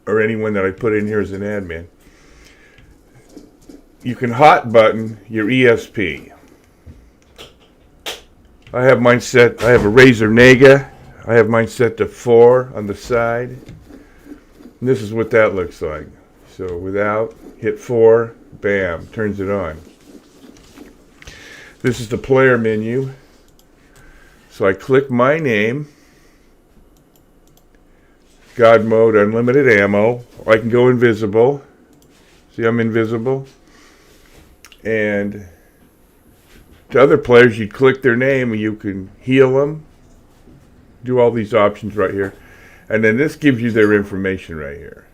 or anyone that I put in here as an admin. You can hot button your ESP. I have mine set, I have a Razer Nega. I have mine set to 4 on the side. And this is what that looks like. So without, hit 4, bam, turns it on. This is the player menu. So I click my name, God mode, unlimited ammo. I can go invisible. See, I'm invisible. And to other players, you click their name and you can heal them. Do all these options right here. And then this gives you their information right here.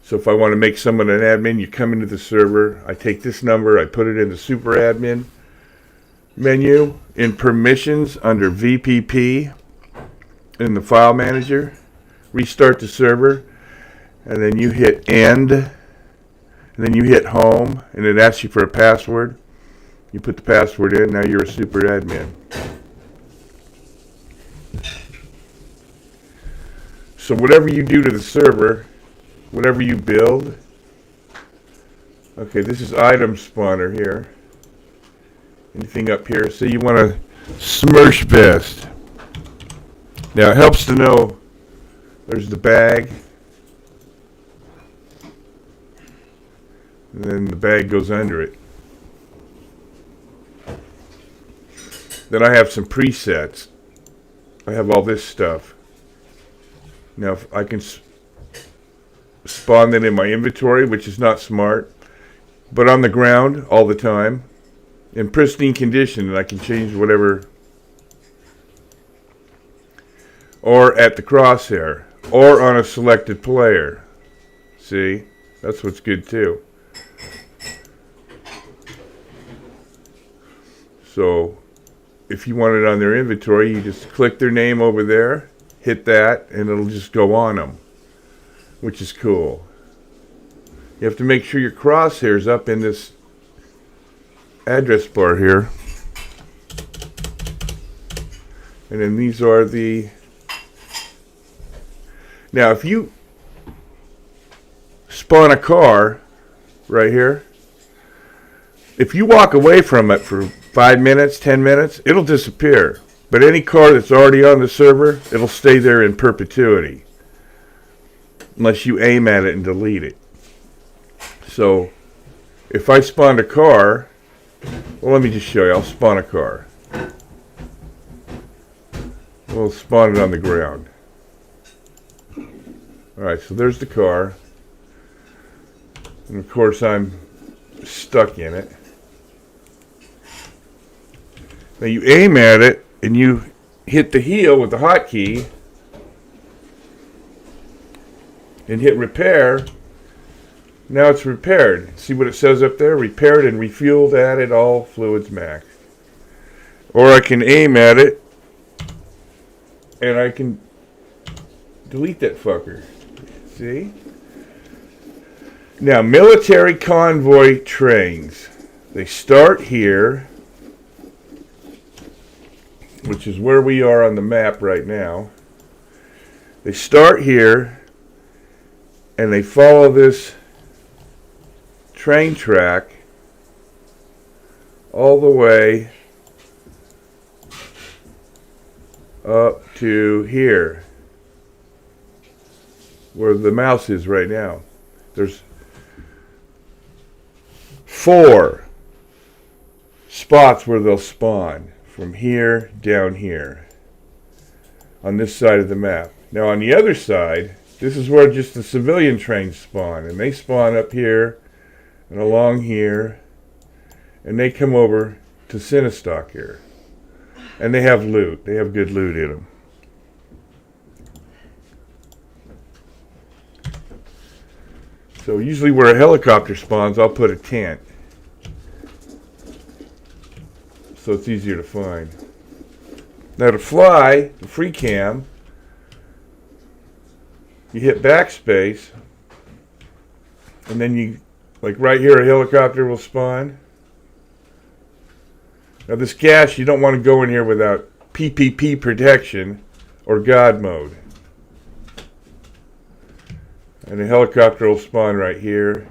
So if I want to make someone an admin, you come into the server. I take this number, I put it in the super admin menu. In permissions, under VPP, in the file manager, restart the server. And then you hit end. And then you hit home. And it asks you for a password. You put the password in, now you're a super admin. So whatever you do to the server, whatever you build, okay, this is item spawner here. Anything up here? So you want to smash vest. Now it helps to know there's the bag. And then the bag goes under it. Then I have some presets. I have all this stuff. Now if I can spawn that in my inventory, which is not smart, but on the ground all the time, in pristine condition, and I can change whatever, or at the crosshair, or on a selected player. See, that's what's good too. So if you want it on their inventory, you just click their name over there, hit that, and it'll just go on them, which is cool. You have to make sure your crosshair's up in this address bar here. And then these are the... Now if you spawn a car right here, if you walk away from it for 5 minutes, 10 minutes, it'll disappear. But any car that's already on the server, it'll stay there in perpetuity. Unless you aim at it and delete it. So, if I spawned a car, well, let me just show you. I'll spawn a car. We'll spawn it on the ground. Alright, so there's the car. And of course I'm stuck in it. Now you aim at it and you hit the heel with the hotkey and hit repair. Now it's repaired. See what it says up there? Repaired and refueled, added, all fluids max. Or I can aim at it and I can delete that fucker. See? Now, military convoy trains. They start here, which is where we are on the map right now. They start here and they follow this train track all the way up to here, where the mouse is right now. There's 4 spots where they'll spawn, from here down here on this side of the map. Now on the other side, this is where just the civilian trains spawn, and they spawn up here and along here, and they come over to Cinestock here, and they have loot. They have good loot in them. So usually where a helicopter spawns, I'll put a tent, so it's easier to find. Now to fly, the free cam, you hit backspace, and then you, like right here, a helicopter will spawn. Now this gas, you don't want to go in here without PPP protection, or God mode. And the helicopter will spawn right here.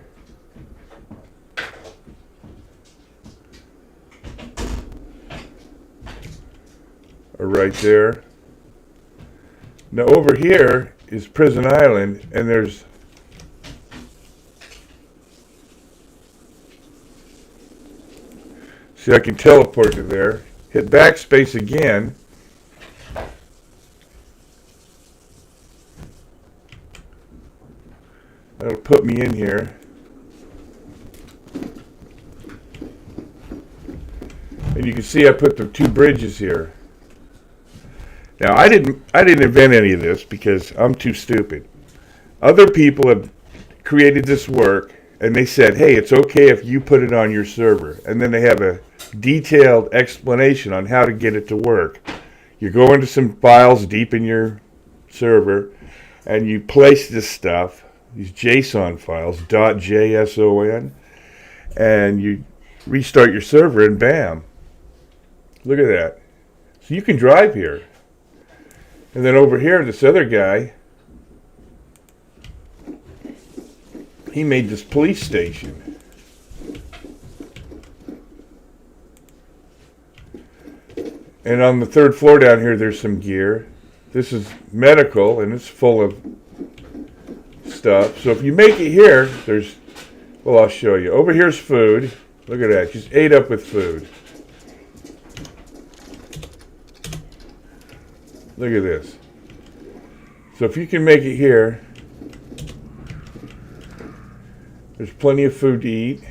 Or right there. Now over here is Prison Island, and there's see, I can teleport to there. Hit backspace again. That'll put me in here. And you can see I put the 2 bridges here. Now I didn't invent any of this because I'm too stupid. Other people have created this work and they said, hey, it's okay if you put it on your server. And then they have a detailed explanation on how to get it to work. You go into some files deep in your server and you place this stuff, these JSON files, .json, and you restart your server and bam. Look at that. So you can drive here. And then over here, this other guy, he made this police station. And on the 3rd floor down here, there's some gear. This is medical, and it's full of stuff. So if you make it here, there's, well, I'll show you. Over here's food. Look at that. Just ate up with food. Look at this. So if you can make it here, there's plenty of food to eat.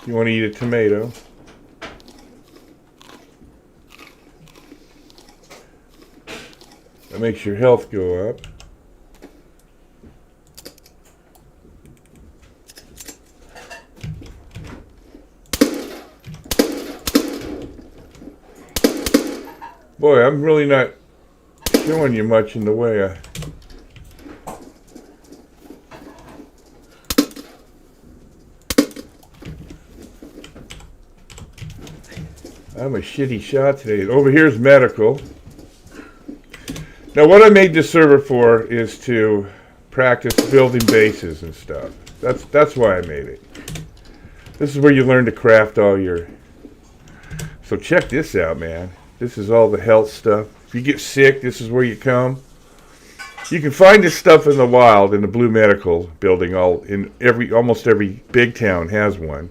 You want to eat a tomato. That makes your health go up. Boy, I'm really not showing you much in the way I'm a shitty shot today. Over here's medical. Now what I made this server for is to practice building bases and stuff. That's why I made it. This is where you learn to craft all your... So check this out, man. This is all the health stuff. If you get sick, this is where you come. You can find this stuff in the wild in the Blue Medical building. Almost every big town has one.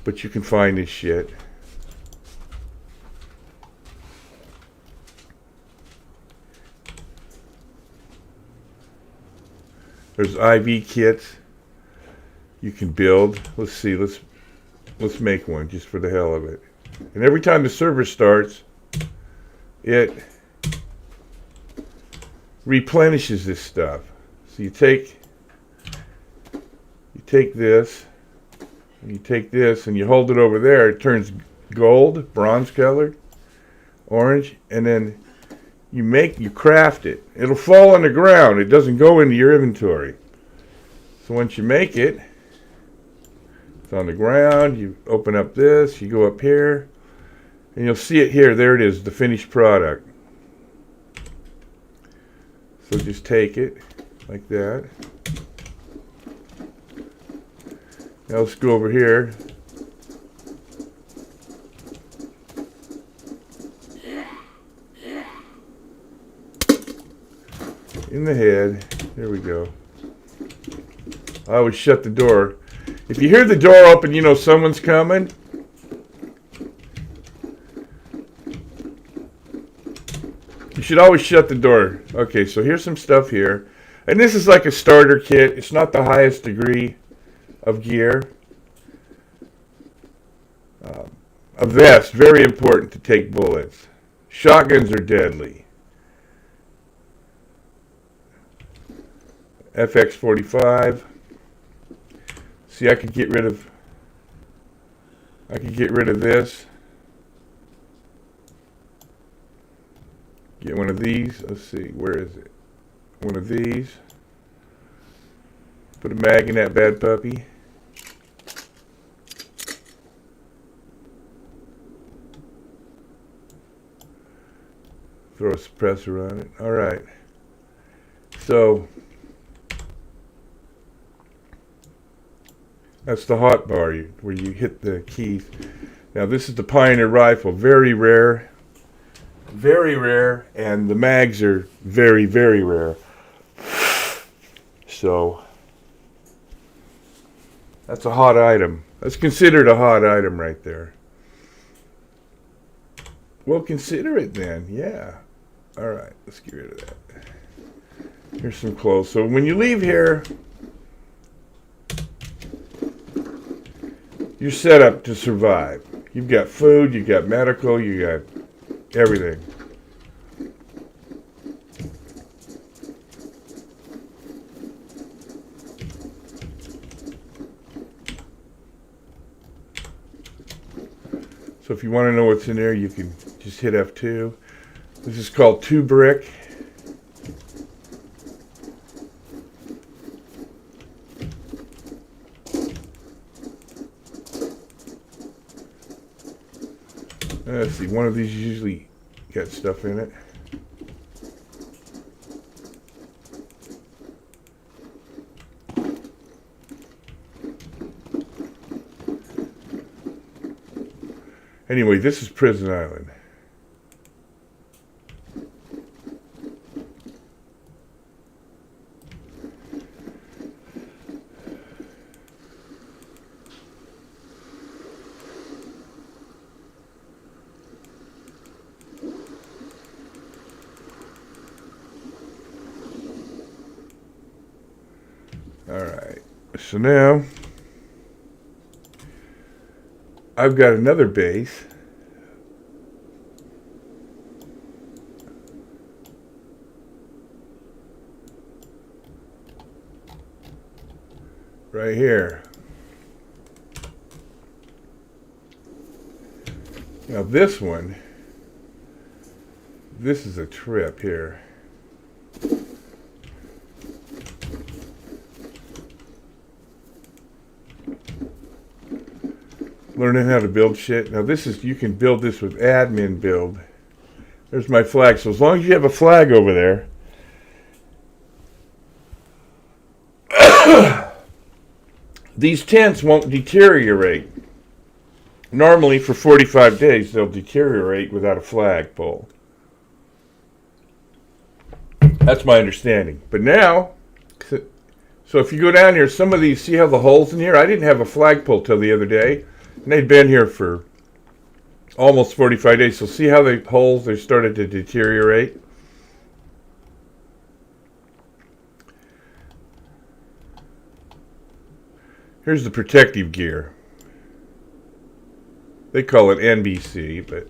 But you can find this shit. There's IV kits you can build. Let's see. Let's make one just for the hell of it. And every time the server starts, it replenishes this stuff. So you take this, and you take this, and you hold it over there. It turns gold, bronze colored, orange, and then you craft it. It'll fall on the ground. It doesn't go into your inventory. So once you make it, it's on the ground. You open up this, you go up here, and you'll see it here. There it is, the finished product. So just take it like that. Now let's go over here. In the head. There we go. I always shut the door. If you hear the door open, you know someone's coming. You should always shut the door. Okay, so here's some stuff here. And this is like a starter kit. It's not the highest degree of gear. A vest, very important to take bullets. Shotguns are deadly. FX45. See, I could get rid of this. Get one of these. Let's see, where is it? One of these. Put a mag in that bad puppy. throw a suppressor on it. All right. So that's the hot bar where you hit the keys. Now this is the Pioneer rifle. Very rare. Very rare. And the mags are very, very rare. So that's a hot item. That's considered a hot item right there. Well, consider it then. Yeah. All right. Let's get rid of that. Here's some clothes. So when you leave here, you're set up to survive. You've got food, you've got medical, you got everything. So if you want to know what's in there, you can just hit F2. This is called 2 brick. Let's see, one of these usually got stuff in it. Anyway, this is Prison Island. Alright, so now I've got another base. Right here. Now this one, this is a trip here. Learning how to build shit. Now this is, you can build this with admin build. There's my flag. So as long as you have a flag over there, these tents won't deteriorate. Normally for 45 days they'll deteriorate without a flagpole. That's my understanding. But now, so if you go down here, some of these, see how the holes in here? I didn't have a flagpole till the other day. And they'd been here for almost 45 days. So see how the holes, they started to deteriorate? Here's the protective gear. They call it NBC, but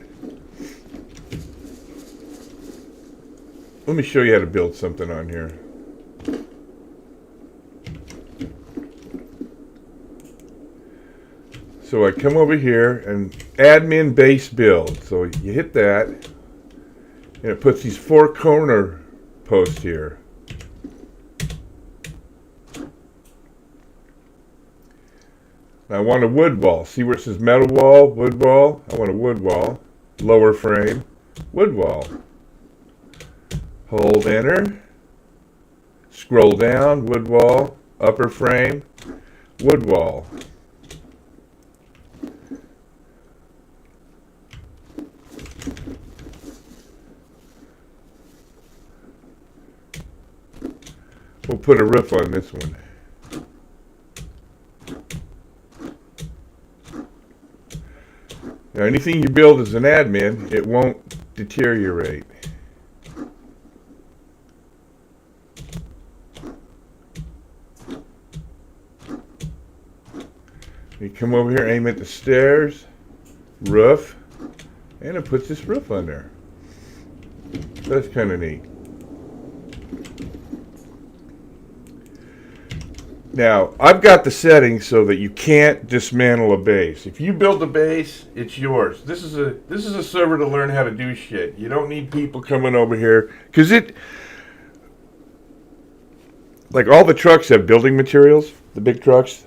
let me show you how to build something on here. So I come over here and admin base build. So you hit that and it puts these 4 corner posts here. Now I want a wood wall. See where it says metal wall, wood wall? I want a wood wall. Lower frame, wood wall. Hold enter. Scroll down, wood wall. Upper frame, wood wall. We'll put a roof on this one. Now anything you build as an admin, it won't deteriorate. You come over here, aim at the stairs, roof, and it puts this roof on there. That's kind of neat. Now, I've got the settings so that you can't dismantle a base. If you build a base, it's yours. This is a server to learn how to do shit. You don't need people coming over here, because like all the trucks have building materials, the big trucks.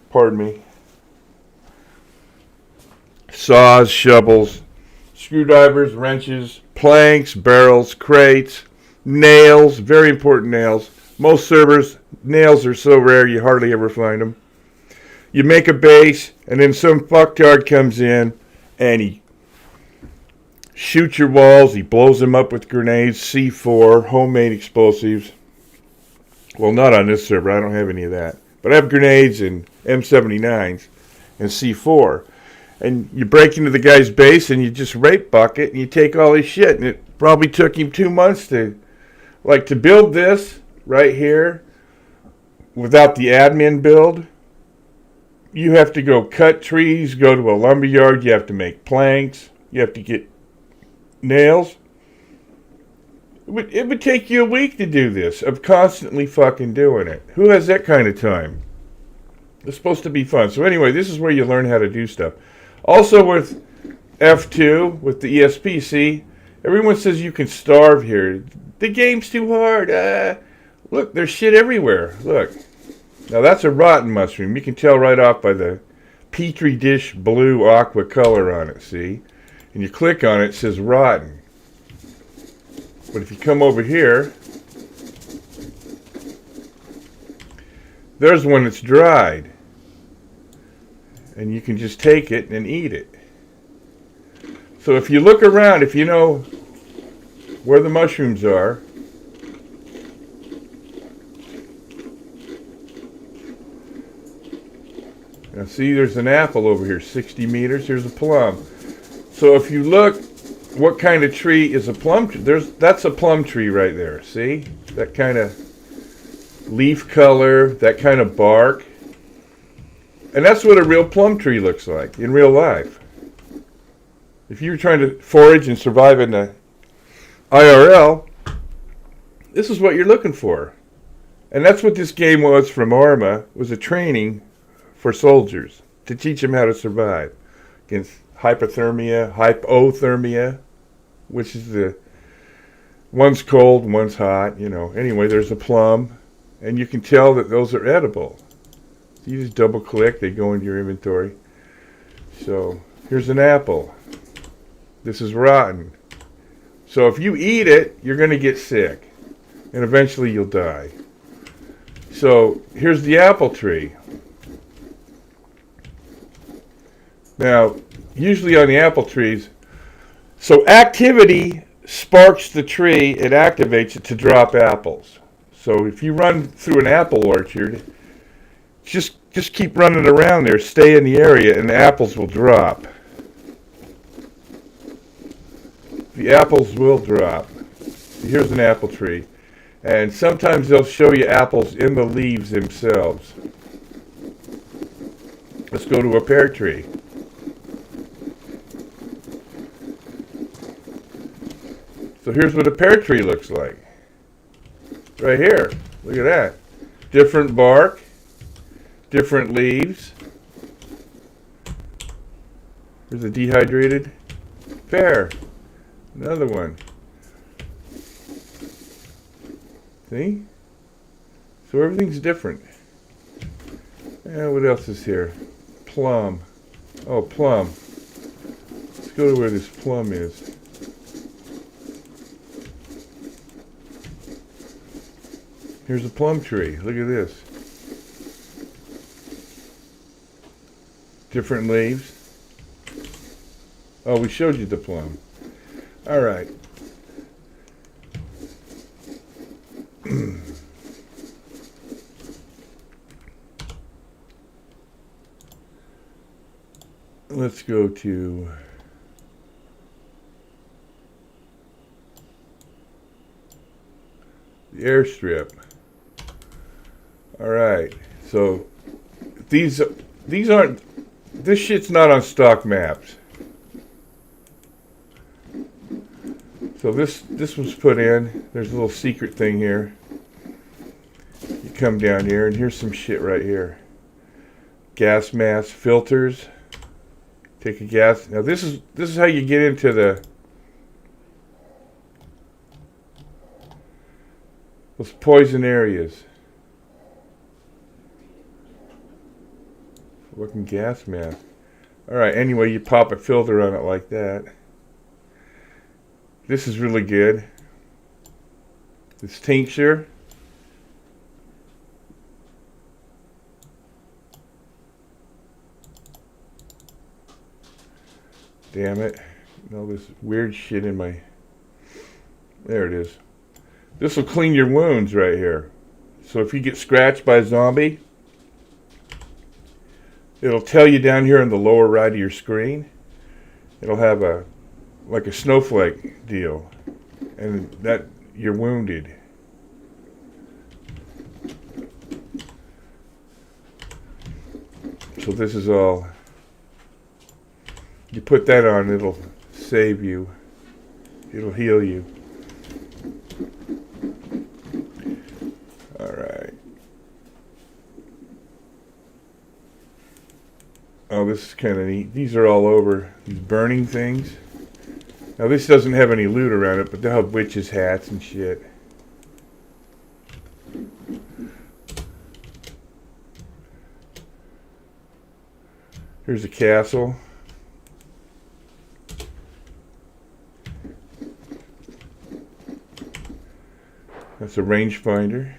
Pardon me. Saws, shovels, screwdrivers, wrenches, planks, barrels, crates, nails, very important nails. Most servers, nails are so rare you hardly ever find them. You make a base, and then some fucktard comes in, and he shoots your walls, he blows them up with grenades, C4, homemade explosives. Well, not on this server, I don't have any of that. But I have grenades and M79s and C4. And you break into the guy's base and you just rape bucket and you take all his shit. And it probably took him 2 months to build this right here without the admin build. You have to go cut trees, go to a lumber yard, you have to make planks, you have to get nails. It would take you a week to do this, of constantly fucking doing it. Who has that kind of time? It's supposed to be fun. So anyway, this is where you learn how to do stuff. Also with F2, with the ESP, see, everyone says you can starve here. The game's too hard. Look, there's shit everywhere. Look. Now that's a rotten mushroom. You can tell right off by the petri dish blue aqua color on it, see? And you click on it, it says rotten. But if you come over here, there's one that's dried. And you can just take it and eat it. So if you look around, if you know where the mushrooms are, now see, there's an apple over here, 60 meters. Here's a plum. So if you look, what kind of tree is a plum tree? That's a plum tree right there. See? That kind of leaf color, that kind of bark. And that's what a real plum tree looks like in real life. If you're trying to forage and survive in the IRL, this is what you're looking for. And that's what this game was from Arma, was a training for soldiers to teach them how to survive against hypothermia, which is the one's cold, one's hot, you know. Anyway, there's a plum, and you can tell that those are edible. So you just double click, they go into your inventory. So here's an apple. This is rotten. So if you eat it, you're going to get sick, and eventually you'll die. So here's the apple tree. Now, usually on the apple trees, so activity sparks the tree, it activates it to drop apples. So if you run through an apple orchard, just keep running around there, stay in the area, and the apples will drop. The apples will drop. Here's an apple tree. And sometimes they'll show you apples in the leaves themselves. Let's go to a pear tree. So here's what a pear tree looks like. Right here. Look at that. Different bark. Different leaves. Here's a dehydrated pear. Another one. See? So everything's different. And what else is here? Plum. Oh, plum. Let's go to where this plum is. Here's a plum tree. Look at this. Different leaves. Oh, we showed you the plum. All right. Let's go to the airstrip. All right. So these aren't. This shit's not on stock maps. So this was put in. There's a little secret thing here. You come down here, and here's some shit right here. Gas mask filters. Take a gas. Now this is how you get into those poison areas. Looking gas mask. All right. Anyway, you pop a filter on it like that. This is really good. This tincture. Damn it. All this weird shit in my... There it is. This will clean your wounds right here. So if you get scratched by a zombie, it'll tell you down here in the lower right of your screen. It'll have a like a snowflake deal, and that you're wounded. So this is all. You put that on, it'll save you. It'll heal you. All right. Oh, this is kind of neat. These are all over. These burning things. Now this doesn't have any loot around it, but they'll have witches' hats and shit. Here's a castle. That's a rangefinder.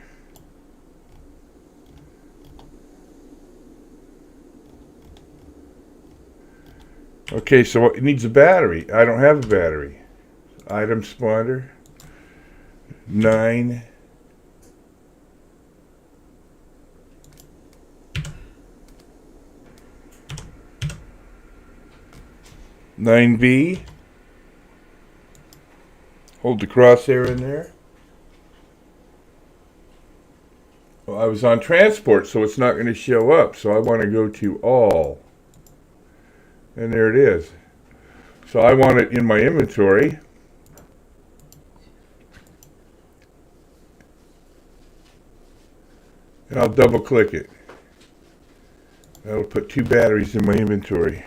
Okay, so it needs a battery. I don't have a battery. Item spawner. 9. B. Hold the crosshair in there. Well, I was on transport, so it's not going to show up. So I want to go to all. And there it is. So I want it in my inventory. And I'll double click it. That'll put 2 batteries in my inventory.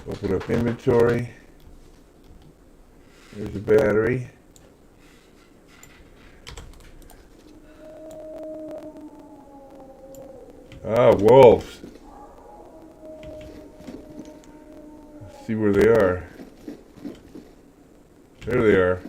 Open up inventory. There's the battery. Ah, wolves. Let's see where they are. There they are.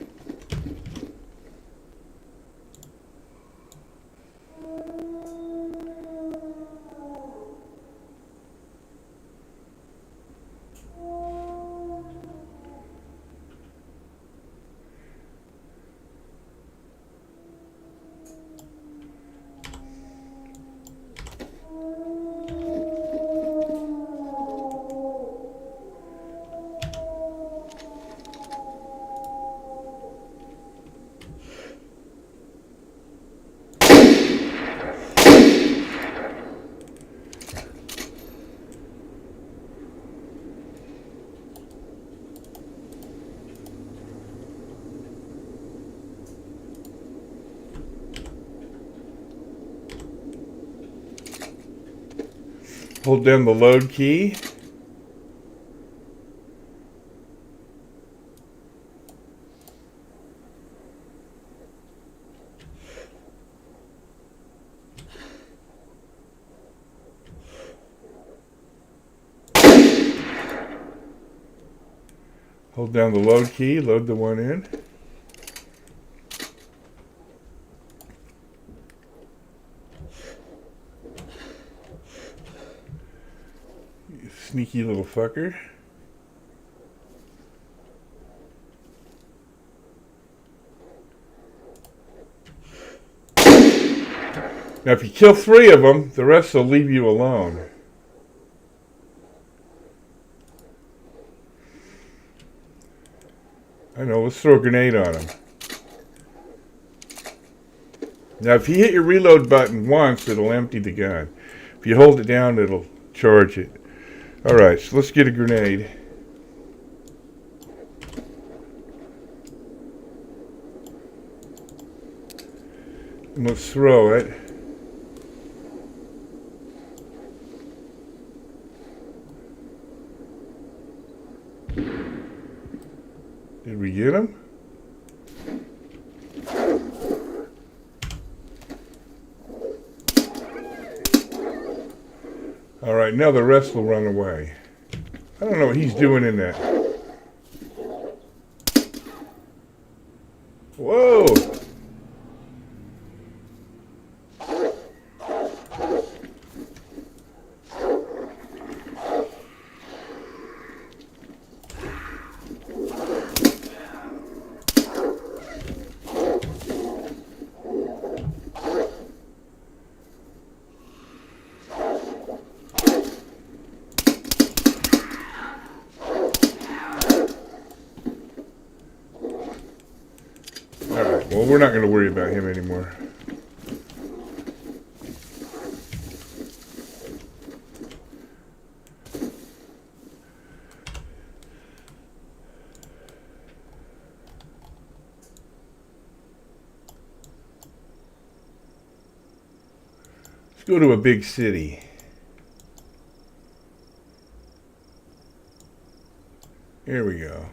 Hold down the load key. Hold down the load key, load the one in. You sneaky little fucker. Now if you kill 3 of them, the rest will leave you alone. I know, let's throw a grenade on him. Now if you hit your reload button once, it'll empty the gun. If you hold it down, it'll charge it. Alright, so let's get a grenade. And let's throw it. Did we get him? All right, now the rest will run away. I don't know what he's doing in that. Whoa. Alright, well, we're not going to worry about him anymore. Let's go to a big city. Here we go.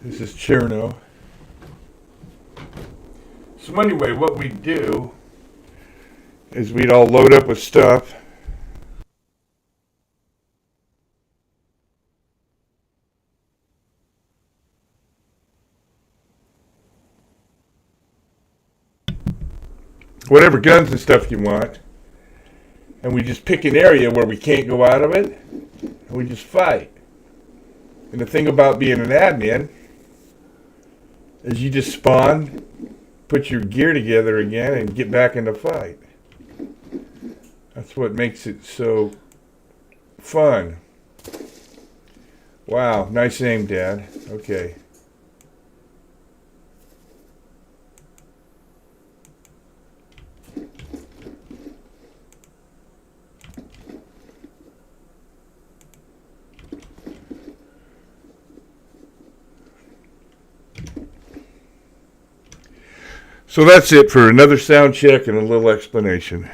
This is Cherno. So anyway, what we'd do is we'd all load up with stuff. Whatever guns and stuff you want. And we just pick an area where we can't go out of it. And we just fight. And the thing about being an admin is you just spawn, put your gear together again, and get back in the fight. That's what makes it so fun. Wow, nice aim, Dad. Okay. So that's it for another sound check and a little explanation.